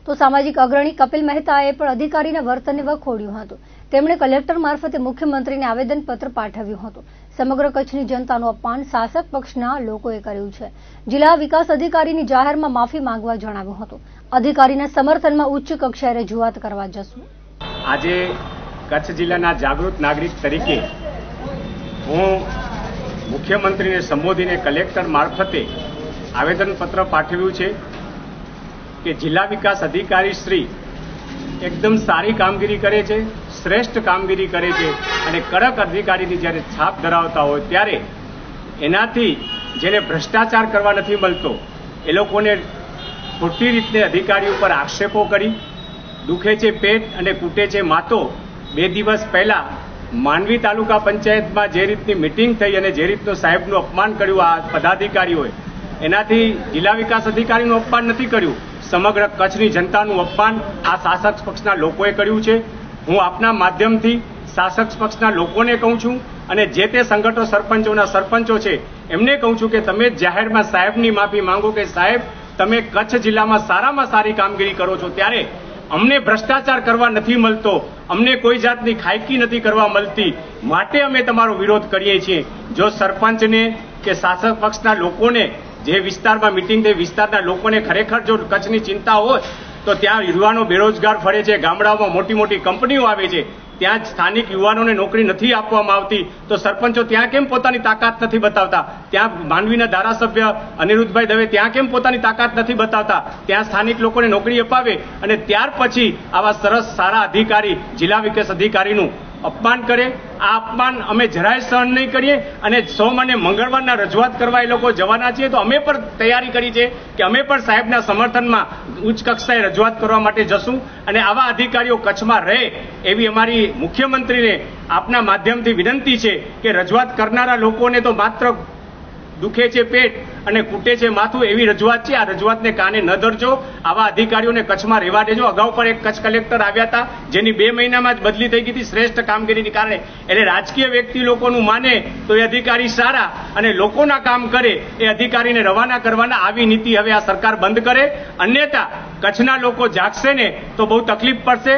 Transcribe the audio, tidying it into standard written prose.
તો સામાજિક અગ્રણી કપિલ મહેતાએ પણ અધિકારીના વર્તનને વખોડ્યું હતું। તેમણે કલેક્ટર મારફતે મુખ્યમંત્રીને આવેદનપત્ર પાઠવ્યું હતું। સમગ્ર કચ્છની જનતાનું અપમાન શાસક પક્ષના લોકોએ કર્યું છે। જિલ્લા વિકાસ અધિકારીની જાહેરમાં માફી માંગવા જણાવ્યું હતું। અધિકારીના સમર્થનમાં ઉચ્ચ કક્ષાએ રજૂઆત કરવા જશું। આજે કચ્છ જિલ્લાના જાગૃત નાગરિક તરીકે હું મુખ્યમંત્રીને સંબોધીને કલેક્ટર મારફતે આવેદનપત્ર પાઠવ્યું છે કે જિલ્લા વિકાસ અધિકારી શ્રી એકદમ સારી કામગીરી કરે છે, શ્રેષ્ઠ કામગીરી કરે છે અને કડક અધિકારીની જ્યારે છાપ ધરાવતા હોય ત્યારે એનાથી જેને ભ્રષ્ટાચાર કરવા નથી મળતો એ લોકોને ખોટી રીતે અધિકારી ઉપર આક્ષેપો કરી દુખે છે પેટ અને કૂટે છે માતો। 2 દિવસ પહેલા માંડવી તાલુકા પંચાયતમાં જે રીતની મિટિંગ થઈ અને જે રીતનું સાહેબનું અપમાન કર્યું આ પદાધિકારીઓએ, એનાથી જિલ્લા વિકાસ અધિકારીનું અપમાન નથી કર્યું, સમગ્ર કચ્છની જનતાનું અપમાન આ શાસક પક્ષના લોકોએ કર્યું છે। હું આપના માધ્યમથી શાસક પક્ષના લોકોને કહું છું અને જે તે સંગઠનો સરપંચોના સરપંચો છે એમને કહું છું કે તમે જાહેરમાં સાહેબની માફી માંગો કે સાહેબ તમે કચ્છ જિલ્લામાં સારામાં સારી કામગીરી કરો છો ત્યારે અમને ભ્રષ્ટાચાર કરવા નથી મળતો, અમને કોઈ જાતની ખાયકી નથી કરવા મળતી, માટે અમે તમારો વિરોધ કરીએ છીએ। જો સરપંચને કે શાસક પક્ષના લોકોને જે વિસ્તારમાં મિટિંગ થઈ વિસ્તારના લોકોને ખરેખર જો કચ્છની ચિંતા હોય તો ત્યાં યુવાનો બેરોજગાર ફરે છે, ગામડાઓમાં મોટી મોટી કંપનીઓ આવે છે, ત્યાં સ્થાનિક યુવાનોને નોકરી નથી આપવામાં આવતી તો સરપંચો ત્યાં કેમ પોતાની તાકાત નથી બતાવતા? ત્યાં માંડવીના ધારાસભ્ય અનિરુદ્ધભાઈ દવે ત્યાં કેમ પોતાની તાકાત નથી બતાવતા? ત્યાં સ્થાનિક લોકોને નોકરી અપાવે અને ત્યાર પછી આવા સરસ સારા અધિકારી જિલ્લા વિકાસ અધિકારીનું અપમાન કરે। આ અપમાન અમે જરાય સહન નહીં કરીએ અને સોમ અને મંગળવારના રજૂઆત કરવા એ લોકો જવાના છીએ તો અમે પણ તૈયારી કરી છે કે અમે પણ સાહેબના સમર્થનમાં ઉચ્ચ કક્ષાએ રજૂઆત કરવા માટે જશું અને આવા અધિકારીઓ કચ્છમાં રહે એવી અમારી મુખ્યમંત્રીને આપના માધ્યમથી વિનંતી છે કે રજૂઆત કરનારા લોકોને તો માત્ર દુખે છે પેટ અને કૂટે છે માથું એવી રજૂઆત છે। આ રજૂઆતને કાને ન ધરજો, આવા અધિકારીઓને કચ્છમાં રહેવા દેજો। અગાઉ પણ એક કચ્છ કલેક્ટર આવ્યા હતા જેની 2 મહિનામાં જ બદલી થઈ ગઈ હતી શ્રેષ્ઠ કામગીરીને કારણે। એટલે રાજકીય વ્યક્તિ લોકોનું માને તો એ અધિકારી સારા અને લોકોના કામ કરે એ અધિકારીને રવાના કરવાના આવી નીતિ હવે આ સરકાર બંધ કરે, અન્યથા કચ્છના લોકો જાગશે ને તો બહુ તકલીફ પડશે।